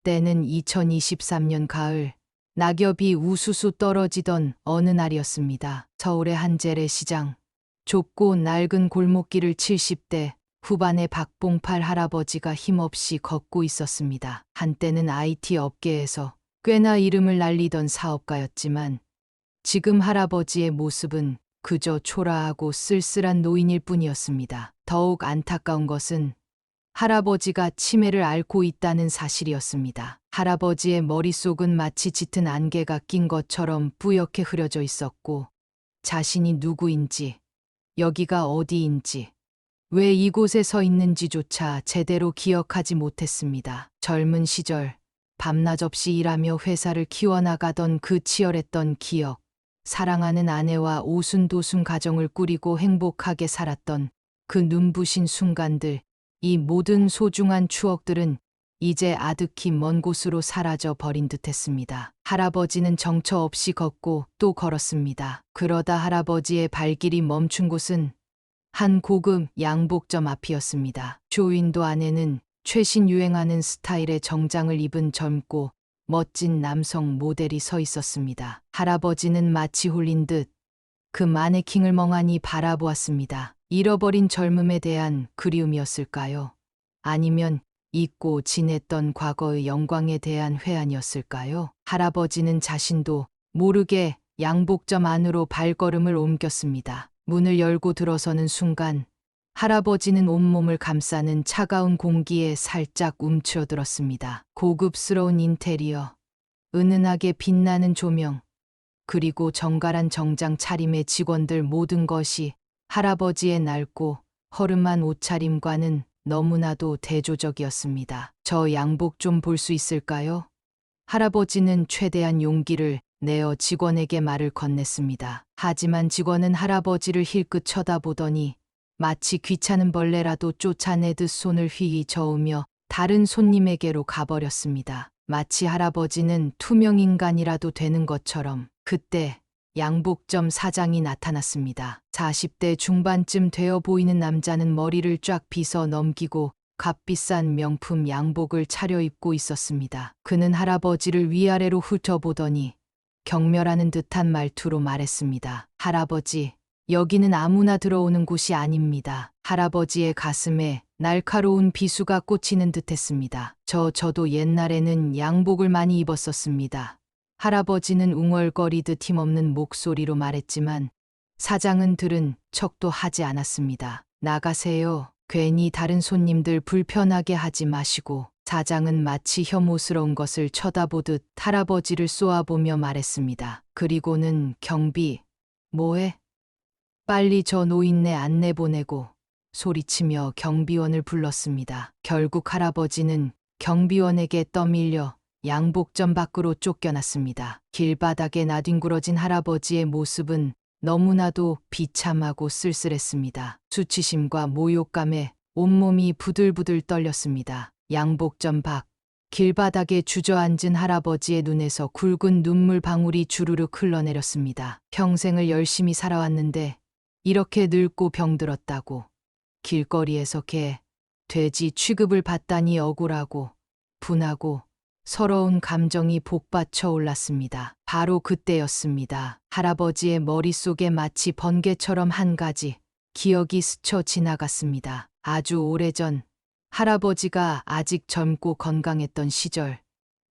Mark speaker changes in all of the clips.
Speaker 1: 때는 2023년 가을, 낙엽이 우수수 떨어지던 어느 날이었습니다. 서울의 한 재래시장, 좁고 낡은 골목길을 70대 후반의 박봉팔 할아버지가 힘없이 걷고 있었습니다. 한때는 IT 업계에서 꽤나 이름을 날리던 사업가였지만 지금 할아버지의 모습은 그저 초라하고 쓸쓸한 노인일 뿐이었습니다. 더욱 안타까운 것은 할아버지가 치매를 앓고 있다는 사실이었습니다. 할아버지의 머릿속은 마치 짙은 안개가 낀 것처럼 뿌옇게 흐려져 있었고 자신이 누구인지, 여기가 어디인지, 왜 이곳에 서 있는지조차 제대로 기억하지 못했습니다. 젊은 시절 밤낮 없이 일하며 회사를 키워나가던 그 치열했던 기억, 사랑하는 아내와 오순도순 가정을 꾸리고 행복하게 살았던 그 눈부신 순간들, 이 모든 소중한 추억들은 이제 아득히 먼 곳으로 사라져 버린 듯했습니다. 할아버지는 정처 없이 걷고 또 걸었습니다. 그러다 할아버지의 발길이 멈춘 곳은 한 고급 양복점 앞이었습니다. 쇼윈도 안에는 최신 유행하는 스타일의 정장을 입은 젊고 멋진 남성 모델이 서 있었습니다. 할아버지는 마치 홀린 듯 그 마네킹을 멍하니 바라보았습니다. 잃어버린 젊음에 대한 그리움이었을까요? 아니면 잊고 지냈던 과거의 영광에 대한 회한이었을까요? 할아버지는 자신도 모르게 양복점 안으로 발걸음을 옮겼습니다. 문을 열고 들어서는 순간 할아버지는 온몸을 감싸는 차가운 공기에 살짝 움츠러들었습니다. 고급스러운 인테리어, 은은하게 빛나는 조명, 그리고 정갈한 정장 차림의 직원들 모든 것이 할아버지의 낡고 허름한 옷차림과는 너무나도 대조적이었습니다. 저 양복 좀 볼 수 있을까요? 할아버지는 최대한 용기를 내어 직원에게 말을 건넸습니다. 하지만 직원은 할아버지를 힐끗 쳐다보더니 마치 귀찮은 벌레라도 쫓아내듯 손을 휘휘 저으며 다른 손님에게로 가버렸습니다. 마치 할아버지는 투명인간이라도 되는 것처럼. 그때 양복점 사장이 나타났습니다. 40대 중반쯤 되어 보이는 남자는 머리를 쫙 빗어 넘기고 값비싼 명품 양복을 차려입고 있었습니다. 그는 할아버지를 위아래로 훑어보더니 경멸하는 듯한 말투로 말했습니다. 할아버지, 여기는 아무나 들어오는 곳이 아닙니다. 할아버지의 가슴에 날카로운 비수가 꽂히는 듯했습니다. 저도 옛날에는 양복을 많이 입었었습니다. 할아버지는 웅얼거리듯 힘없는 목소리로 말했지만 사장은 들은 척도 하지 않았습니다. 나가세요. 괜히 다른 손님들 불편하게 하지 마시고. 사장은 마치 혐오스러운 것을 쳐다보듯 할아버지를 쏘아보며 말했습니다. 그리고는 경비, 뭐해? 빨리 저 노인네 안내 보내고 소리치며 경비원을 불렀습니다. 결국 할아버지는 경비원에게 떠밀려 양복점 밖으로 쫓겨났습니다. 길바닥에 나뒹굴어진 할아버지의 모습은 너무나도 비참하고 쓸쓸했습니다. 수치심과 모욕감에 온몸이 부들부들 떨렸습니다. 양복점 밖, 길바닥에 주저앉은 할아버지의 눈에서 굵은 눈물 방울이 주르륵 흘러내렸습니다. 평생을 열심히 살아왔는데 이렇게 늙고 병들었다고. 길거리에서 개, 돼지 취급을 받다니 억울하고 분하고 서러운 감정이 복받쳐 올랐습니다. 바로 그때였습니다. 할아버지의 머릿속에 마치 번개처럼 한 가지 기억이 스쳐 지나갔습니다. 아주 오래전 할아버지가 아직 젊고 건강했던 시절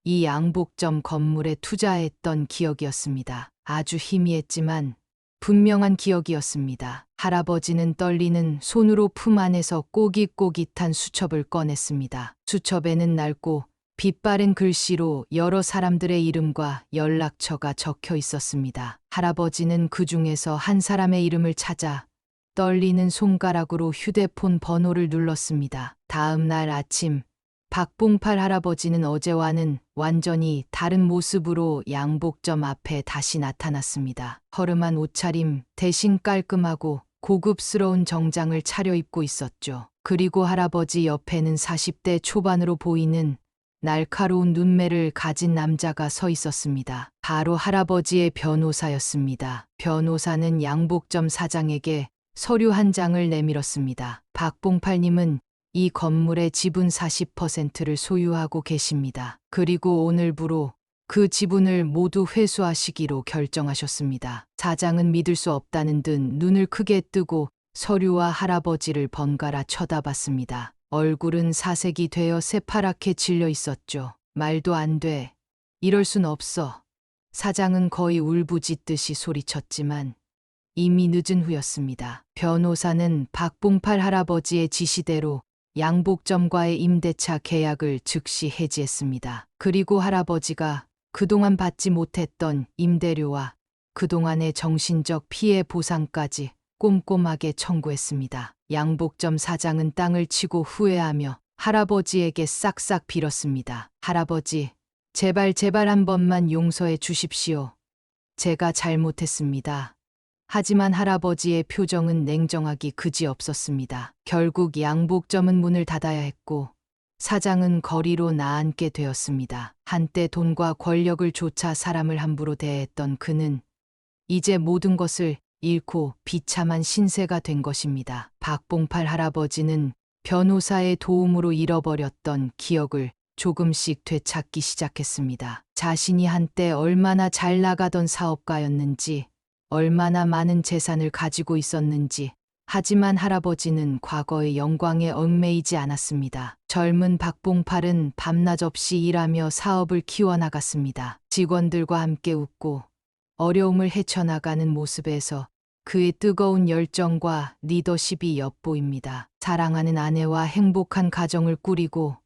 Speaker 1: 이 양복점 건물에 투자했던 기억이었습니다. 아주 희미했지만 분명한 기억이었습니다. 할아버지는 떨리는 손으로 품 안에서 꼬깃꼬깃한 수첩을 꺼냈습니다. 수첩에는 낡고 빛바랜 글씨로 여러 사람들의 이름과 연락처가 적혀 있었습니다. 할아버지는 그 중에서 한 사람의 이름을 찾아 떨리는 손가락으로 휴대폰 번호를 눌렀습니다. 다음 날 아침, 박봉팔 할아버지는 어제와는 완전히 다른 모습으로 양복점 앞에 다시 나타났습니다. 허름한 옷차림 대신 깔끔하고 고급스러운 정장을 차려입고 있었죠. 그리고 할아버지 옆에는 40대 초반으로 보이는 날카로운 눈매를 가진 남자가 서 있었습니다. 바로 할아버지의 변호사였습니다. 변호사는 양복점 사장에게 서류 한 장을 내밀었습니다. 박봉팔님은 이 건물의 지분 40%를 소유하고 계십니다. 그리고 오늘부로 그 지분을 모두 회수하시기로 결정하셨습니다. 사장은 믿을 수 없다는 듯 눈을 크게 뜨고 서류와 할아버지를 번갈아 쳐다봤습니다. 얼굴은 사색이 되어 새파랗게 질려 있었죠. 말도 안 돼. 이럴 순 없어. 사장은 거의 울부짖듯이 소리쳤지만 이미 늦은 후였습니다. 변호사는 박봉팔 할아버지의 지시대로 양복점과의 임대차 계약을 즉시 해지했습니다. 그리고 할아버지가 그동안 받지 못했던 임대료와 그동안의 정신적 피해 보상까지 꼼꼼하게 청구했습니다. 양복점 사장은 땅을 치고 후회하며 할아버지에게 싹싹 빌었습니다. 할아버지, 제발 한 번만 용서해 주십시오. 제가 잘못했습니다. 하지만 할아버지의 표정은 냉정하기 그지없었습니다. 결국 양복점은 문을 닫아야 했고 사장은 거리로 나앉게 되었습니다. 한때 돈과 권력을 쫓아 사람을 함부로 대했던 그는 이제 모든 것을 잃고 비참한 신세가 된 것입니다. 박봉팔 할아버지는 변호사의 도움으로 잃어버렸던 기억을 조금씩 되찾기 시작했습니다. 자신이 한때 얼마나 잘 나가던 사업가였는지, 얼마나 많은 재산을 가지고 있었는지. 하지만 할아버지는 과거의 영광에 얽매이지 않았습니다. 젊은 박봉팔은 밤낮 없이 일하며 사업을 키워나갔습니다. 직원들과 함께 웃고 어려움을 헤쳐나가는 모습에서 그의 뜨거운 열정과 리더십이 엿보입니다. 사랑하는 아내와 행복한 가정을 꾸리고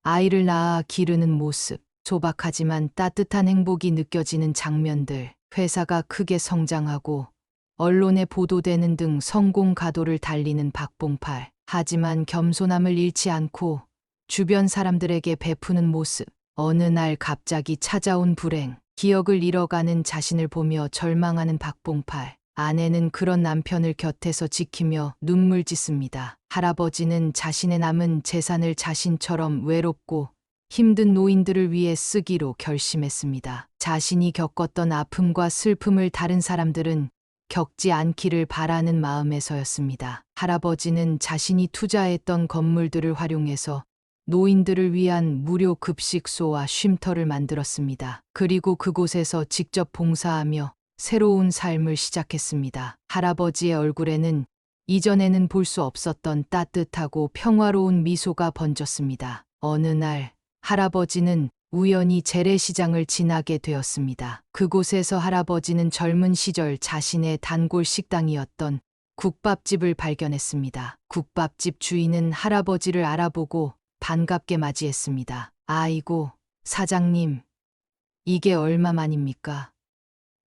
Speaker 1: 아이를 낳아 기르는 모습, 소박하지만 따뜻한 행복이 느껴지는 장면들, 회사가 크게 성장하고 언론에 보도되는 등 성공 가도를 달리는 박봉팔. 하지만 겸손함을 잃지 않고 주변 사람들에게 베푸는 모습. 어느 날 갑자기 찾아온 불행, 기억을 잃어가는 자신을 보며 절망하는 박봉팔. 아내는 그런 남편을 곁에서 지키며 눈물 짓습니다. 할아버지는 자신의 남은 재산을 자신처럼 외롭고 힘든 노인들을 위해 쓰기로 결심했습니다. 자신이 겪었던 아픔과 슬픔을 다른 사람들은 겪지 않기를 바라는 마음에서였습니다. 할아버지는 자신이 투자했던 건물들을 활용해서 노인들을 위한 무료 급식소와 쉼터를 만들었습니다. 그리고 그곳에서 직접 봉사하며 새로운 삶을 시작했습니다. 할아버지의 얼굴에는 이전에는 볼 수 없었던 따뜻하고 평화로운 미소가 번졌습니다. 어느 날 할아버지는 우연히 재래시장을 지나게 되었습니다. 그곳에서 할아버지는 젊은 시절 자신의 단골 식당이었던 국밥집을 발견했습니다. 국밥집 주인은 할아버지를 알아보고 반갑게 맞이했습니다. 아이고, 사장님, 이게 얼마만입니까?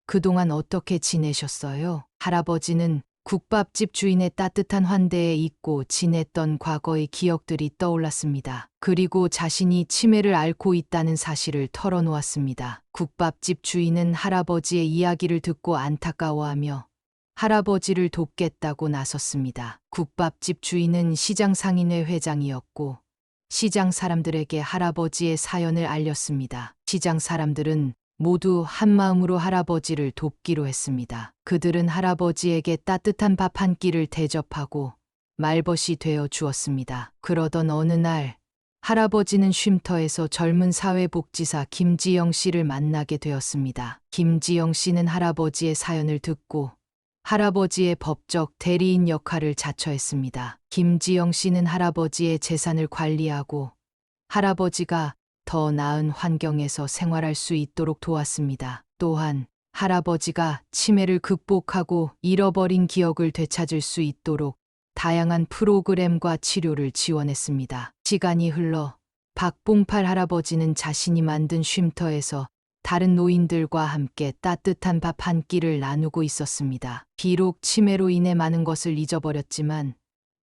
Speaker 1: 그동안 어떻게 지내셨어요? 할아버지는 국밥집 주인의 따뜻한 환대에 잊고 지냈던 과거의 기억들이 떠올랐습니다. 그리고 자신이 치매를 앓고 있다는 사실을 털어놓았습니다. 국밥집 주인은 할아버지의 이야기를 듣고 안타까워하며 할아버지를 돕겠다고 나섰습니다. 국밥집 주인은 시장 상인회 회장이었고 시장 사람들에게 할아버지의 사연을 알렸습니다. 시장 사람들은 모두 한마음으로 할아버지를 돕기로 했습니다. 그들은 할아버지에게 따뜻한 밥 한 끼를 대접하고 말벗이 되어 주었습니다. 그러던 어느 날 할아버지는 쉼터에서 젊은 사회복지사 김지영 씨를 만나게 되었습니다. 김지영 씨는 할아버지의 사연을 듣고 할아버지의 법적 대리인 역할을 자처했습니다. 김지영 씨는 할아버지의 재산을 관리하고 할아버지가 더 나은 환경에서 생활할 수 있도록 도왔습니다. 또한 할아버지가 치매를 극복하고 잃어버린 기억을 되찾을 수 있도록 다양한 프로그램과 치료를 지원했습니다. 시간이 흘러 박봉팔 할아버지는 자신이 만든 쉼터에서 다른 노인들과 함께 따뜻한 밥 한 끼를 나누고 있었습니다. 비록 치매로 인해 많은 것을 잊어버렸지만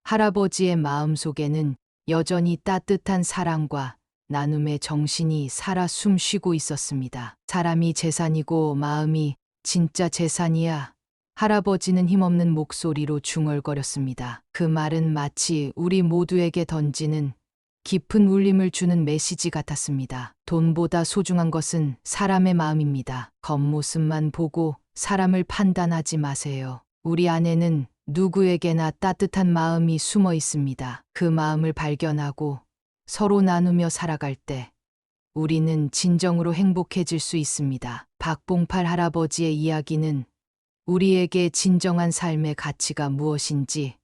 Speaker 1: 할아버지의 마음속에는 여전히 따뜻한 사랑과 나눔의 정신이 살아 숨쉬고 있었습니다. 사람이 재산이고 마음이 진짜 재산이야. 할아버지는 힘없는 목소리로 중얼거렸습니다. 그 말은 마치 우리 모두에게 던지는 깊은 울림을 주는 메시지 같았습니다. 돈보다 소중한 것은 사람의 마음입니다. 겉모습만 보고 사람을 판단하지 마세요. 우리 아내는 누구에게나 따뜻한 마음이 숨어 있습니다. 그 마음을 발견하고 서로 나누며 살아갈 때 우리는 진정으로 행복해질 수 있습니다. 박봉팔 할아버지의 이야기는 우리에게 진정한 삶의 가치가 무엇인지,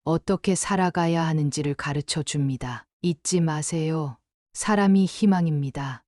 Speaker 1: 어떻게 살아가야 하는지를 가르쳐 줍니다. 잊지 마세요. 사람이 희망입니다.